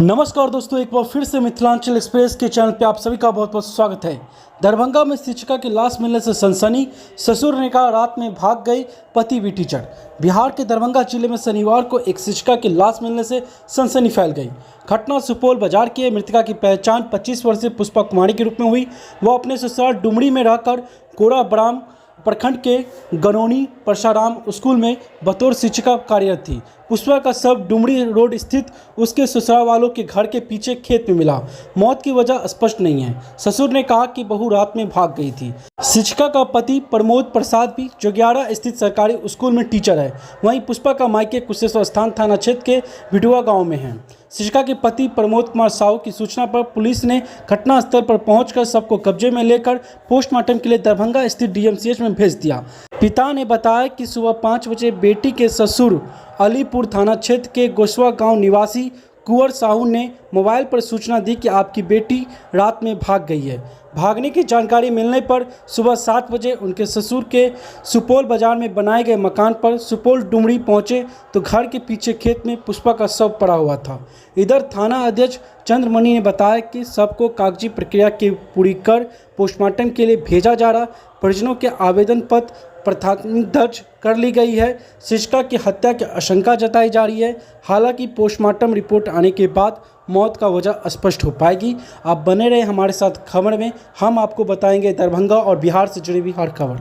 नमस्कार दोस्तों, एक बार फिर से मिथिलांचल एक्सप्रेस के चैनल पे आप सभी का बहुत बहुत स्वागत है। दरभंगा में शिक्षिका की लाश मिलने से सनसनी, ससुर ने कहा रात में भाग गई पति भी टीचर। बिहार के दरभंगा जिले में शनिवार को एक शिक्षिका की लाश मिलने से सनसनी फैल गई। घटना सुपौल बाजार की है। मृतका की पहचान 25 वर्षीय पुष्पा कुमारी के रूप में हुई। वह अपने ससुराल डुमरी में रहकर कोराबराम प्रखंड के गनौनी परशाराम स्कूल में बतौर शिक्षिका कार्यरत थी। पुष्पा का शव डुमरी रोड स्थित उसके ससुराल वालों के घर के पीछे खेत में मिला। मौत की वजह स्पष्ट नहीं है। ससुर ने कहा कि बहू रात में भाग गई थी। शिक्षिका का पति प्रमोद प्रसाद भी जोग्याड़ा स्थित सरकारी स्कूल में टीचर है। वहीं पुष्पा का मायके कुशेश्वर स्थान थाना क्षेत्र के बिटुआ गाँव में है। शिक्षिका के पति प्रमोद कुमार साहू की सूचना पर पुलिस ने घटनास्थल पर पहुंचकर शव को कब्जे में लेकर पोस्टमार्टम के लिए दरभंगा स्थित डीएमसीएच में भेज दिया। पिता ने बताया कि सुबह 5 बजे बेटी के ससुर अलीपुर थाना क्षेत्र के गोसवा गांव निवासी कुंवर साहू ने मोबाइल पर सूचना दी कि आपकी बेटी रात में भाग गई है। भागने की जानकारी मिलने पर सुबह 7 बजे उनके ससुर के सुपौल बाजार में बनाए गए मकान पर सुपौल डुमरी पहुंचे तो घर के पीछे खेत में पुष्पा का शव पड़ा हुआ था। इधर थाना अध्यक्ष चंद्रमणि ने बताया कि शव को कागजी प्रक्रिया की पूरी कर पोस्टमार्टम के लिए भेजा जा रहा। परिजनों के आवेदन पत्र प्राथमिक दर्ज कर ली गई है। शिक्षिका की हत्या की आशंका जताई जा रही है। हालांकि पोस्टमार्टम रिपोर्ट आने के बाद मौत का वजह स्पष्ट हो पाएगी। आप बने रहे हमारे साथ खबर में, हम आपको बताएंगे दरभंगा और बिहार से जुड़ी हुई हर खबर।